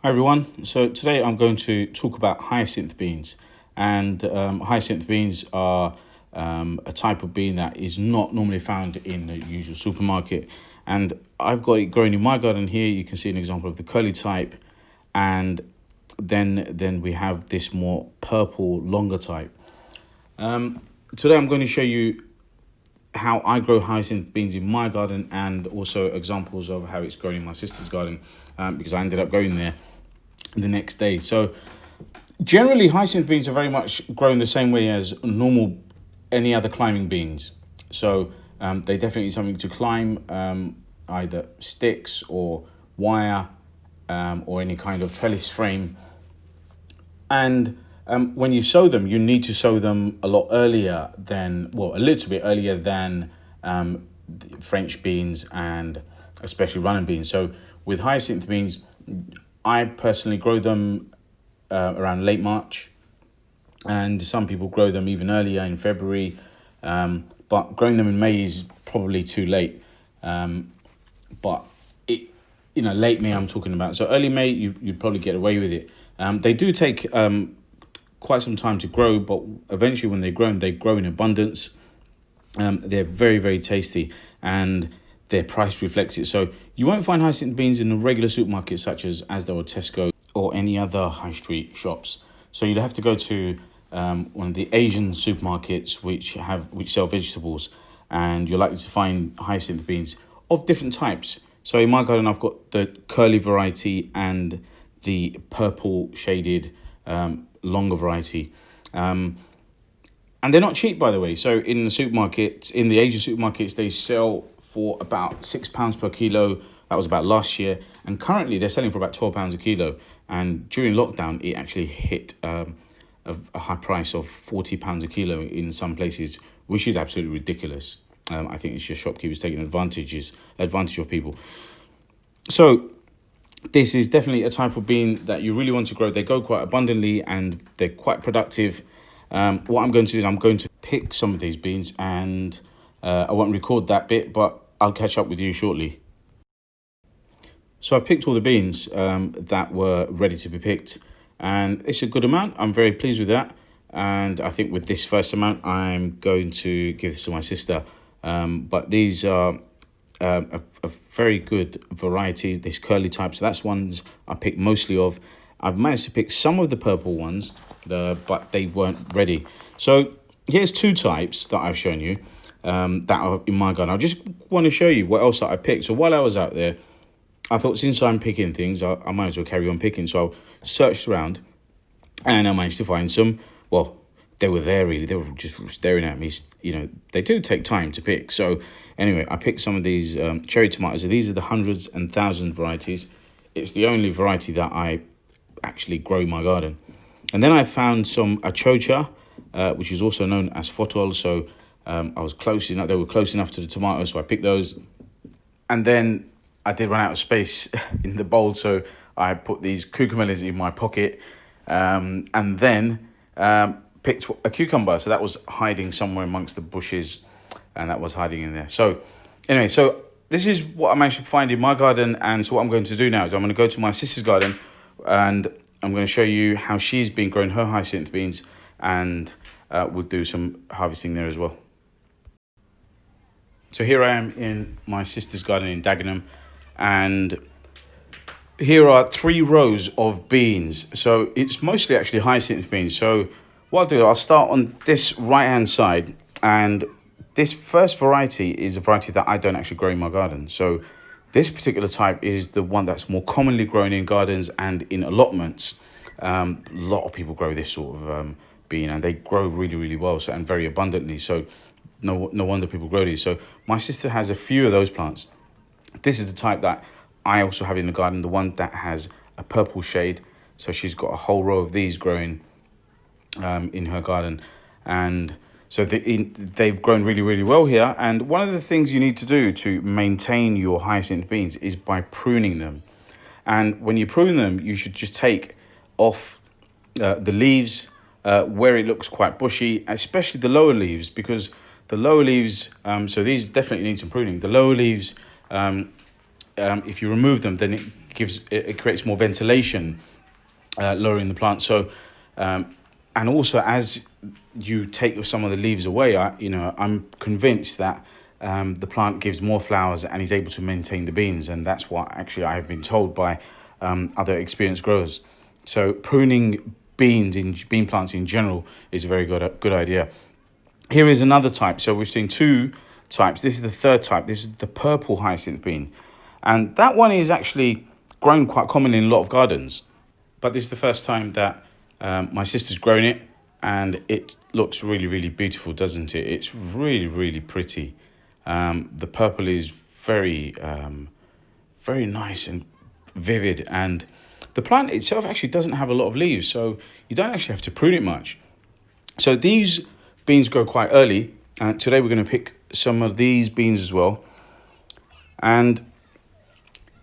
Hi everyone. So today I'm going to talk about hyacinth beans, and hyacinth beans are a type of bean that is not normally found in the usual supermarket. And I've got it growing in my garden here. You can see an example of the curly type, and then we have this more purple, longer type. Today I'm going to show you how I grow hyacinth beans in my garden, and also examples of how it's grown in my sister's garden, because I ended up going there the next day. So generally hyacinth beans are very much grown the same way as normal any other climbing beans. So they definitely need something to climb, either sticks or wire, or any kind of trellis frame. And when you sow them, you need to sow them a lot earlier than, well, a little bit earlier than French beans and especially running beans. So with hyacinth beans, I personally grow them around late March, and some people grow them even earlier in February. But growing them in May is probably too late. But late May I'm talking about. So early May, you'd probably get away with it. They do take quite some time to grow, but eventually when they grow in abundance. They're very, very tasty, and their price reflects it. So you won't find hyacinth beans in a regular supermarket such as Asda or Tesco or any other high street shops. So you'd have to go to one of the Asian supermarkets which sell vegetables, and you're likely to find hyacinth beans of different types. So in my garden, I've got the curly variety and the purple shaded longer variety. And they're not cheap, by the way. So in the supermarkets, in the Asian supermarkets, they sell for about £6 per kilo. That was about last year. And currently they're selling for about £12 a kilo. And during lockdown, it actually hit a high price of £40 a kilo in some places, which is absolutely ridiculous. I think it's just shopkeepers taking advantage of people. So this is definitely a type of bean that you really want to grow. They grow quite abundantly and they're quite productive. What I'm going to do is I'm going to pick some of these beans, and I won't record that bit, but I'll catch up with you shortly. So I've picked all the beans that were ready to be picked, and it's a good amount. I'm very pleased with that. And I think with this first amount, I'm going to give this to my sister. But these are a very good variety, this curly type. So that's ones I picked mostly of. I've managed to pick some of the purple ones, but they weren't ready. So here's two types that I've shown you that are in my garden. I just want to show you what else that I picked. So while I was out there, I thought, since I'm picking things, I might as well carry on picking. So I searched around and I managed to find some. Well, they were there really. They were just staring at me. They do take time to pick. So anyway, I picked some of these cherry tomatoes. These are the hundreds and thousands varieties. It's the only variety that I actually grow in my garden. And then I found some achocha, which is also known as fotol. So I was close enough. They were close enough to the tomatoes, so I picked those. And then I did run out of space in the bowl, so I put these cucamelons in my pocket, and then picked a cucumber. So that was hiding somewhere amongst the bushes, and that was hiding in there. So anyway, so this is what I managed to find in my garden. And so what I'm going to do now is I'm going to go to my sister's garden, and I'm going to show you how she's been growing her hyacinth beans, and we'll do some harvesting there as well. So here I am in my sister's garden in Dagenham, and here are 3 rows of beans. So it's mostly actually hyacinth beans. So what I'll do, I'll start on this right-hand side, and this first variety is a variety that I don't actually grow in my garden. So this particular type is the one that's more commonly grown in gardens and in allotments. A lot of people grow this sort of bean, and they grow really, really well, so, and very abundantly. So no wonder people grow these. So my sister has a few of those plants. This is the type that I also have in the garden, the one that has a purple shade. So she's got a whole row of these growing in her garden. And so they've grown really, really well here. And one of the things you need to do to maintain your hyacinth beans is by pruning them. And when you prune them, you should just take off the leaves where it looks quite bushy, especially the lower leaves, because the lower leaves, so these definitely need some pruning. The lower leaves if you remove them, then it creates more ventilation, lowering the plant. So, and also as you take some of the leaves away, I'm convinced that the plant gives more flowers and is able to maintain the beans, and that's what actually I have been told by other experienced growers. So pruning bean plants in general is a very good idea. Here is another type. So we've seen two types. This is the third type. This is the purple hyacinth bean, and that one is actually grown quite commonly in a lot of gardens. But this is the first time that my sister's grown it, and it looks really, really beautiful, doesn't it? It's really, really pretty. The purple is very, very nice and vivid, and the plant itself actually doesn't have a lot of leaves, so you don't actually have to prune it much. So these beans grow quite early, and today we're going to pick some of these beans as well. And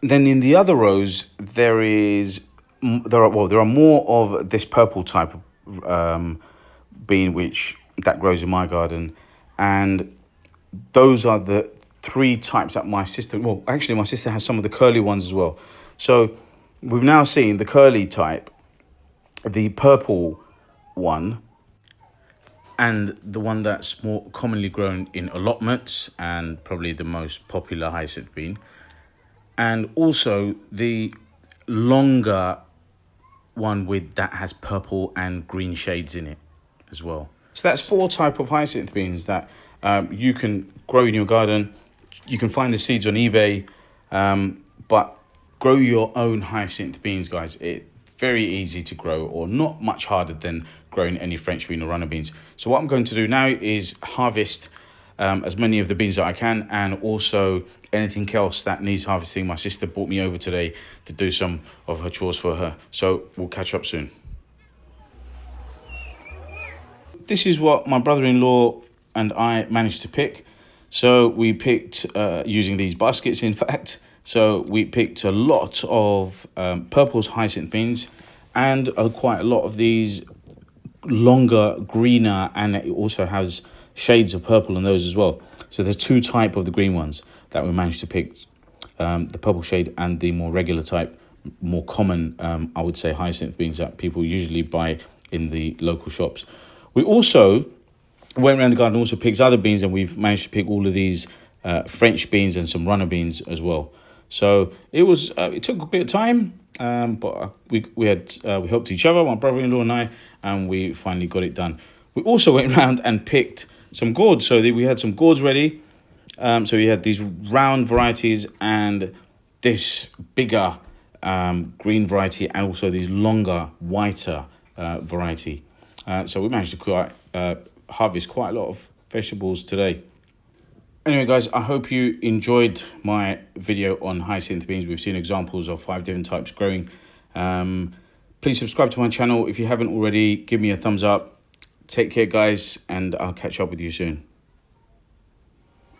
then in the other rows, there are more of this purple type of bean that grows in my garden, and those are the three types that my sister. Well, actually, my sister has some of the curly ones as well. So we've now seen the curly type, the purple one, and the one that's more commonly grown in allotments and probably the most popular hyacinth bean, and also the longer one that has purple and green shades in it as well. So that's four type of hyacinth beans that you can grow in your garden. You can find the seeds on eBay, but grow your own hyacinth beans, guys. It's very easy to grow, or not much harder than growing any French bean or runner beans. So what I'm going to do now is harvest as many of the beans that I can, and also anything else that needs harvesting. My sister brought me over today to do some of her chores for her. So we'll catch up soon. This is what my brother-in-law and I managed to pick. So we picked using these baskets, in fact. So we picked a lot of purple hyacinth beans, and quite a lot of these longer, greener, and it also has shades of purple in those as well. So there's two type of the green ones that we managed to pick, the purple shade and the more regular type, more common, I would say, hyacinth beans that people usually buy in the local shops. We also went around the garden, also picked other beans, and we've managed to pick all of these French beans and some runner beans as well. So it took a bit of time, but we helped each other, my brother-in-law and I, and we finally got it done. We also went around and picked some gourds. So we had some gourds ready. So we had these round varieties and this bigger green variety, and also these longer, whiter variety. So we managed to harvest quite a lot of vegetables today. Anyway, guys, I hope you enjoyed my video on hyacinth beans. We've seen examples of 5 different types growing. Please subscribe to my channel if you haven't already. Give me a thumbs up. Take care, guys, and I'll catch up with you soon.